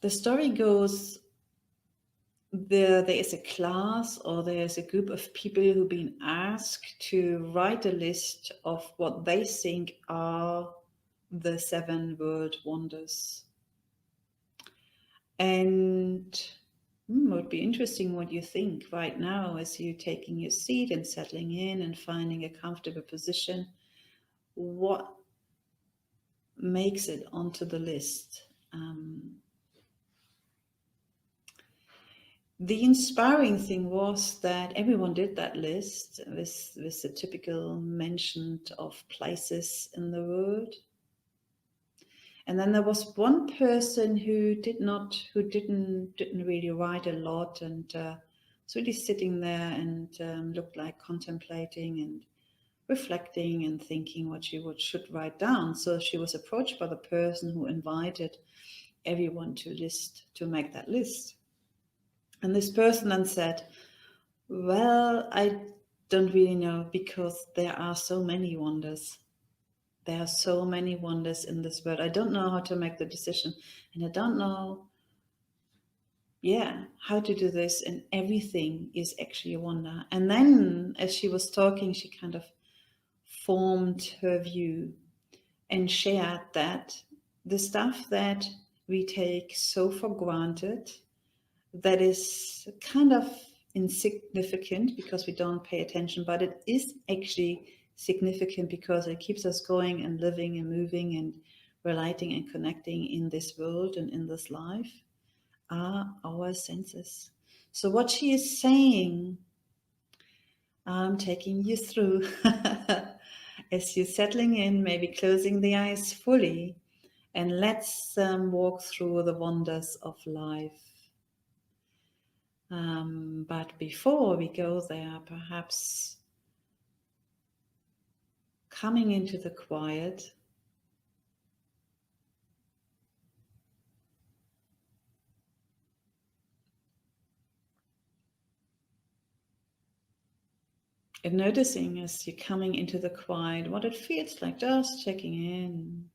The story goes, there is a class, or there's a group of people who've been asked to write a list of what they think are the 7 world wonders. And it would be interesting what you think right now as you're taking your seat and settling in and finding a comfortable position. What makes it onto the list? The inspiring thing was that everyone did that list with the typical mention of places in the world. And then there was one person who didn't really write a lot, and was really sitting there and looked like contemplating and reflecting and thinking what she should write down. So she was approached by the person who invited everyone to make that list. And this person then said, well, I don't really know, because there are so many wonders. There are so many wonders in this world. I don't know how to make the decision, and I don't know, how to do this, and everything is actually a wonder. And then as she was talking, she kind of formed her view and shared that the stuff that we take so for granted, that is kind of insignificant because we don't pay attention, but it is actually significant because it keeps us going and living and moving and relating and connecting in this world and in this life, are our senses. So what she is saying, I'm taking you through as you're settling in, maybe closing the eyes fully, and let's walk through the wonders of life. But before we go there, perhaps coming into the quiet, and noticing as you're coming into the quiet what it feels like, just checking in.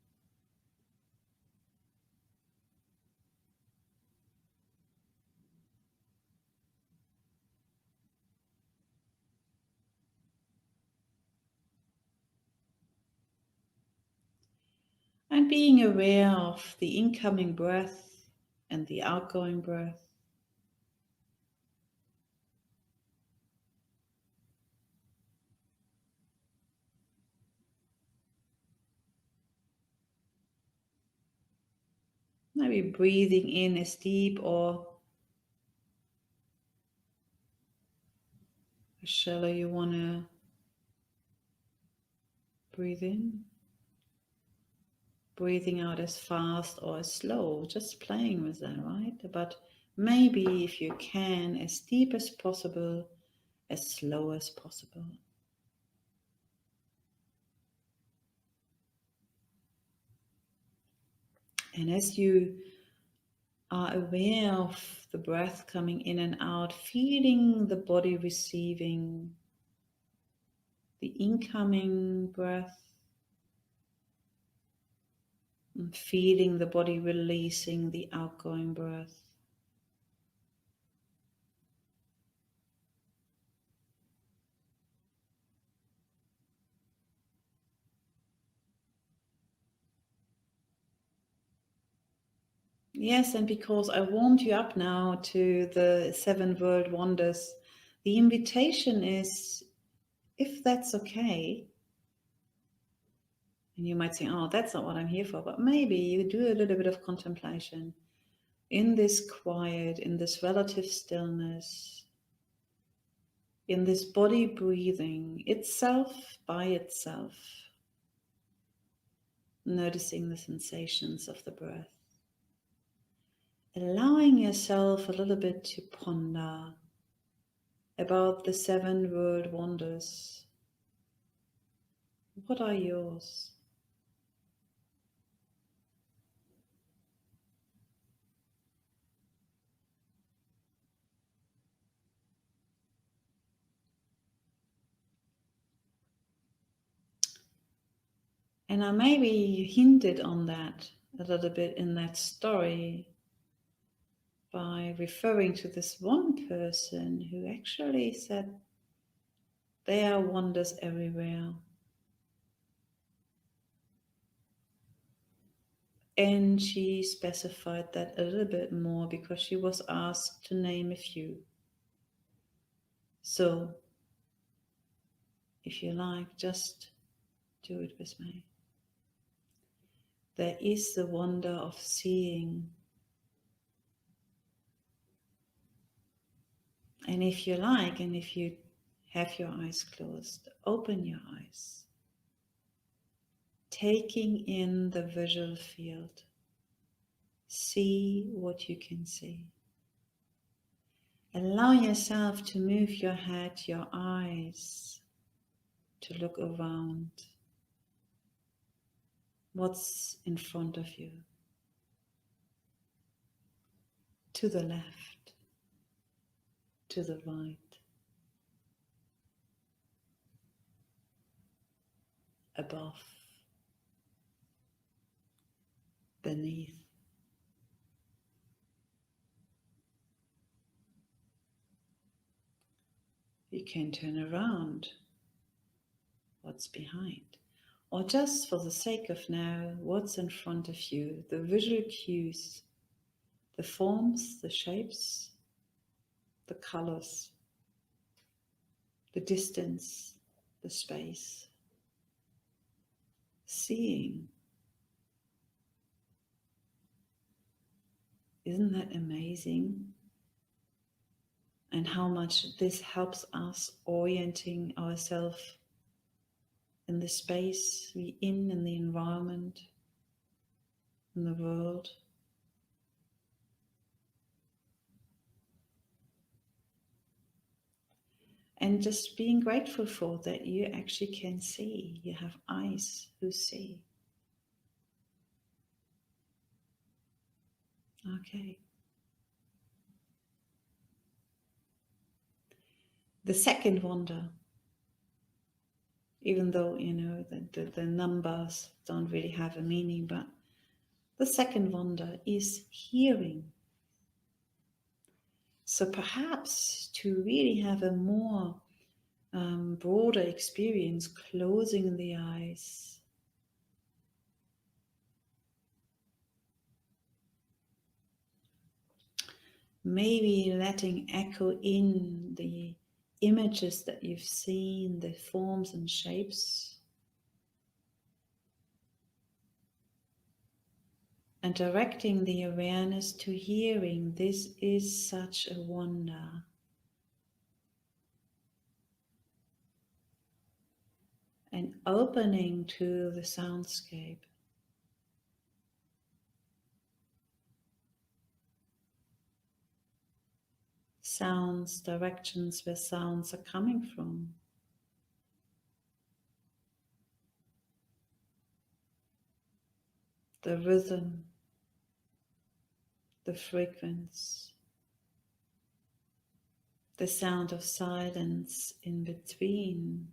And being aware of the incoming breath and the outgoing breath. Maybe breathing in as deep or as shallow you want to breathe in. Breathing out as fast or as slow, just playing with that, right? But maybe if you can, as deep as possible, as slow as possible. And as you are aware of the breath coming in and out, feeling the body receiving the incoming breath, and feeling the body releasing the outgoing breath. Yes, and because I warmed you up now to the 7 world wonders, the invitation is, if that's okay, and you might say, oh, that's not what I'm here for, but maybe you do a little bit of contemplation in this quiet, in this relative stillness, in this body breathing itself by itself, noticing the sensations of the breath. Allowing yourself a little bit to ponder about the 7 world wonders. What are yours? And I maybe hinted on that a little bit in that story, by referring to this one person who actually said there are wonders everywhere. And she specified that a little bit more because she was asked to name a few. So, if you like, just do it with me. There is the wonder of seeing. And if you like, and if you have your eyes closed, open your eyes, taking in the visual field. See what you can see. Allow yourself to move your head, your eyes, to look around. What's in front of you? To the left, to the right, above, beneath. You can turn around. What's behind? Or just for the sake of now, what's in front of you? The visual cues, the forms, the shapes, the colors, the distance, the space. Seeing. Isn't that amazing? And how much this helps us orienting ourselves in the space we in the environment, in the world. And just being grateful for that you actually can see. You have eyes who see. Okay. The second wonder, even though, the numbers don't really have a meaning, but the second wonder is hearing. So perhaps to really have a more broader experience, closing the eyes, maybe letting echo in the images that you've seen, the forms and shapes, and directing the awareness to hearing. This is such a wonder. And opening to the soundscape. Sounds, directions where sounds are coming from. The rhythm, the frequency, the sound of silence in between.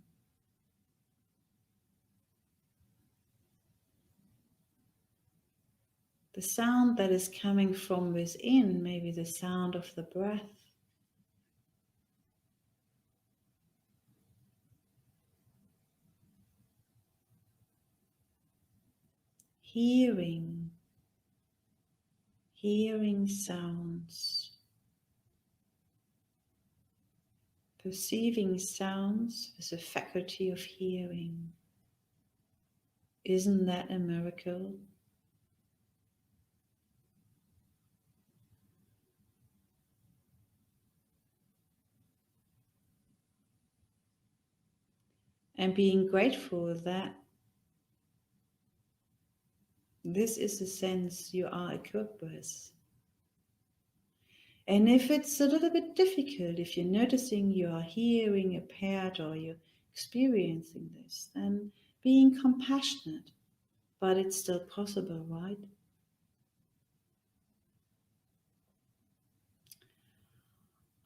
The sound that is coming from within, maybe the sound of the breath. Hearing sounds. Perceiving sounds with the faculty of hearing. Isn't that a miracle? And being grateful that this is the sense you are equipped with. And if it's a little bit difficult, if you're noticing you are hearing impaired or you're experiencing this, then being compassionate, but it's still possible, right?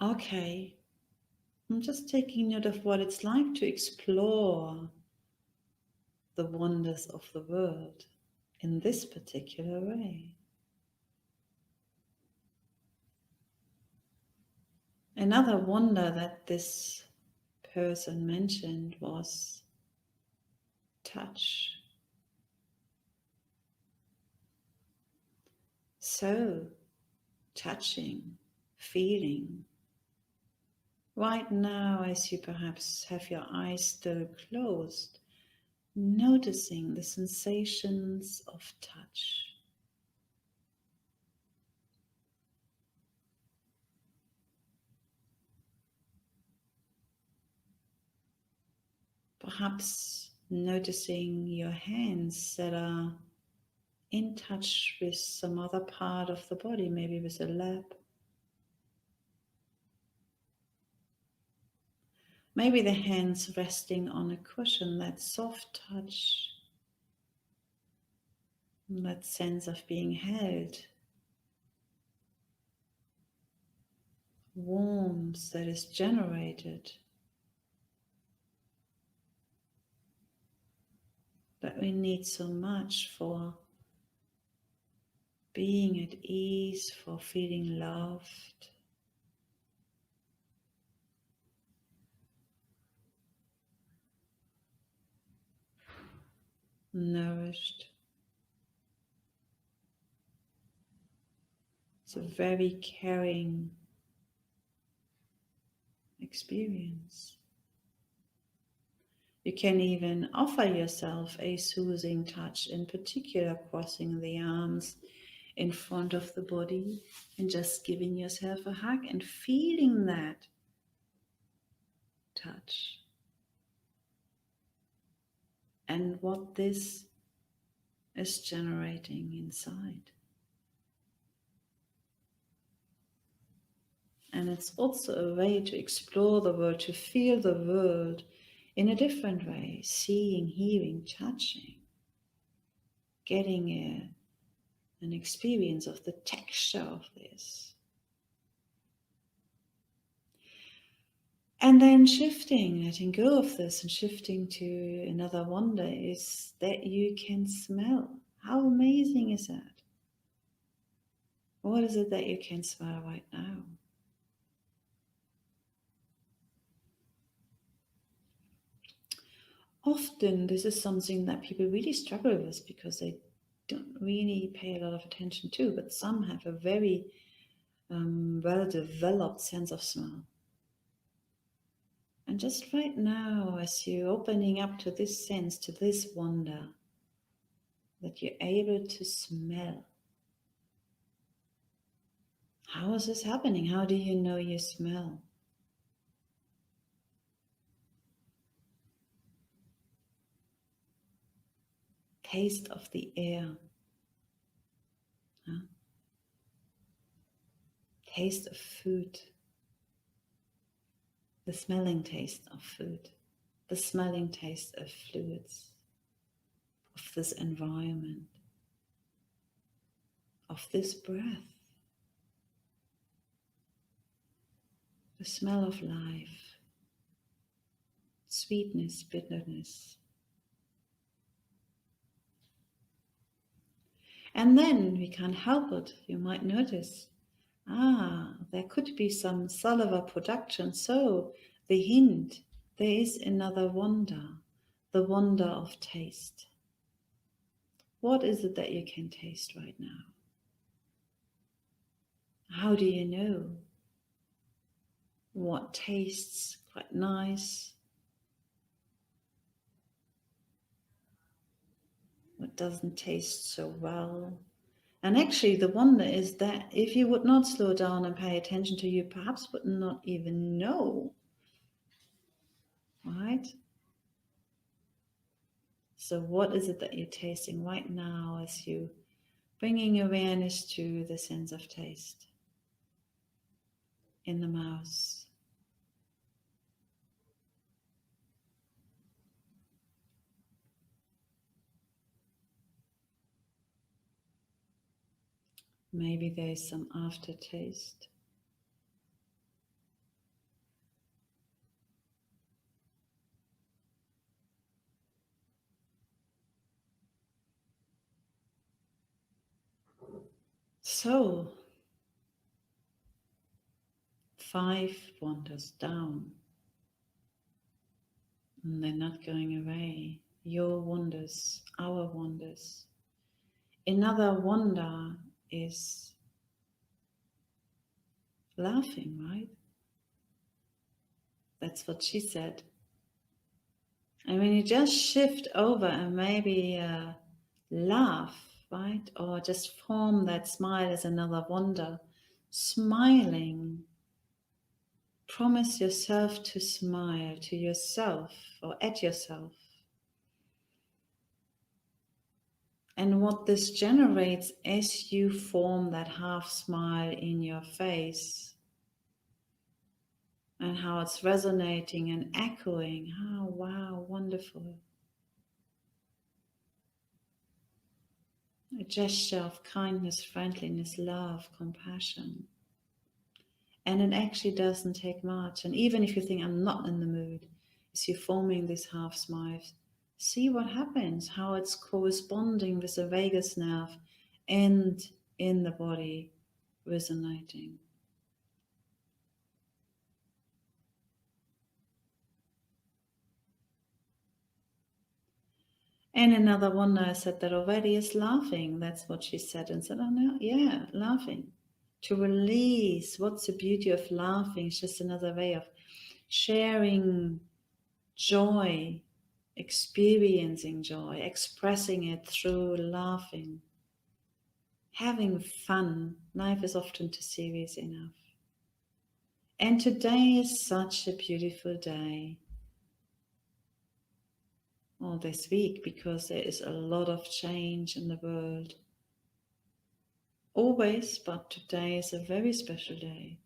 Okay, I'm just taking note of what it's like to explore the wonders of the world in this particular way. Another wonder that this person mentioned was touch. So, touching, feeling. Right now, as you perhaps have your eyes still closed, noticing the sensations of touch. Perhaps noticing your hands that are in touch with some other part of the body, maybe with a lap. Maybe the hands resting on a cushion, that soft touch, that sense of being held, warmth that is generated, that we need so much for being at ease, for feeling loved, nourished. It's a very caring experience. You can even offer yourself a soothing touch, in particular crossing the arms in front of the body and just giving yourself a hug and feeling that touch and what this is generating inside. And it's also a way to explore the world, to feel the world in a different way, seeing, hearing, touching, getting an experience of the texture of this. And then shifting, letting go of this and shifting to another wonder is that you can smell. How amazing is that? What is it that you can smell right now? Often this is something that people really struggle with because they don't really pay a lot of attention to, but some have a very well-developed sense of smell. And just right now, as you're opening up to this sense, to this wonder, that you're able to smell. How is this happening? How do you know you smell? Taste of the air. Huh? Taste of food. The smelling taste of food. The smelling taste of fluids. Of this environment. Of this breath. The smell of life. Sweetness, bitterness. And then we can't help it. You might notice, there could be some saliva production. So the hint, there is another wonder, the wonder of taste. What is it that you can taste right now? How do you know what tastes quite nice? What doesn't taste so well? And actually the wonder is that if you would not slow down and pay attention to, you perhaps would not even know, right? So what is it that you're tasting right now as you bringing awareness to the sense of taste in the mouth? Maybe there's some aftertaste. So 5 wonders down. And they're not going away. Your wonders, our wonders. Another wonder is laughing, right? That's what she said. And when you just shift over and maybe laugh, right? Or just form that smile as another wonder. Smiling. Promise yourself to smile to yourself or at yourself. And what this generates as you form that half smile in your face, and how it's resonating and echoing. Oh, wow, wonderful. A gesture of kindness, friendliness, love, compassion. And it actually doesn't take much. And even if you think I'm not in the mood, as you're forming this half smile, see what happens, how it's corresponding with the vagus nerve and in the body resonating. And another one, I said that already, is laughing. That's what she said. And said, oh no, yeah, laughing. To release. What's the beauty of laughing? It's just another way of sharing joy, experiencing joy, expressing it through laughing. Having fun. Life is often too serious enough. And today is such a beautiful day. Or this week, because there is a lot of change in the world. Always, but today is a very special day.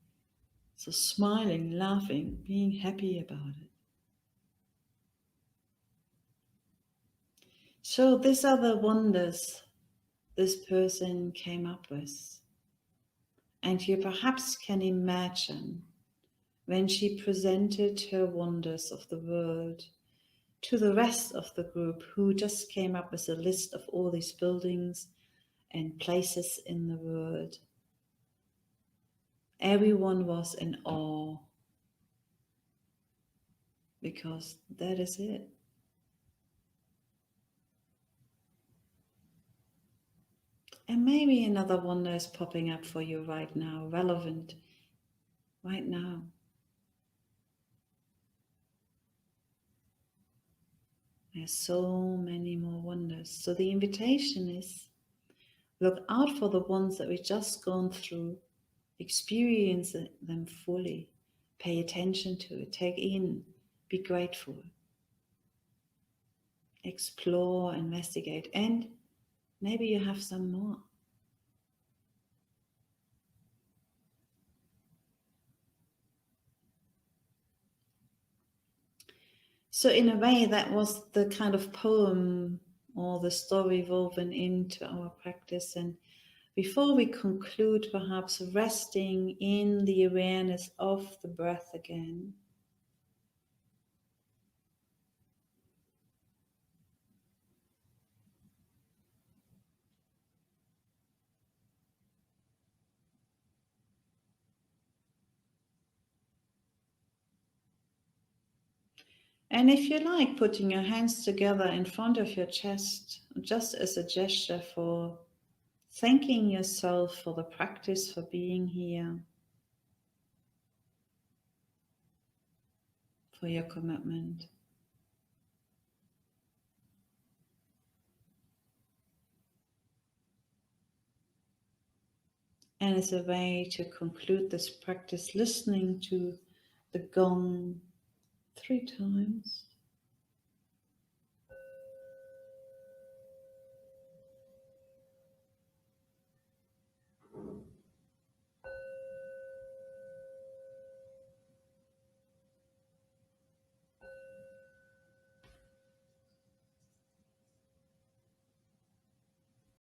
So smiling, laughing, being happy about it. So these are the wonders this person came up with. And you perhaps can imagine when she presented her wonders of the world to the rest of the group, who just came up with a list of all these buildings and places in the world. Everyone was in awe, because that is it. And maybe another wonder is popping up for you right now, relevant right now. There's so many more wonders. So the invitation is, look out for the ones that we've just gone through, experience them fully, pay attention to it, take in, be grateful, explore, investigate, and maybe you have some more. So in a way, that was the kind of poem or the story woven into our practice. And before we conclude, perhaps resting in the awareness of the breath again. And if you like, putting your hands together in front of your chest, just as a gesture for thanking yourself for the practice, for being here, for your commitment. And as a way to conclude this practice, listening to the gong 3 times.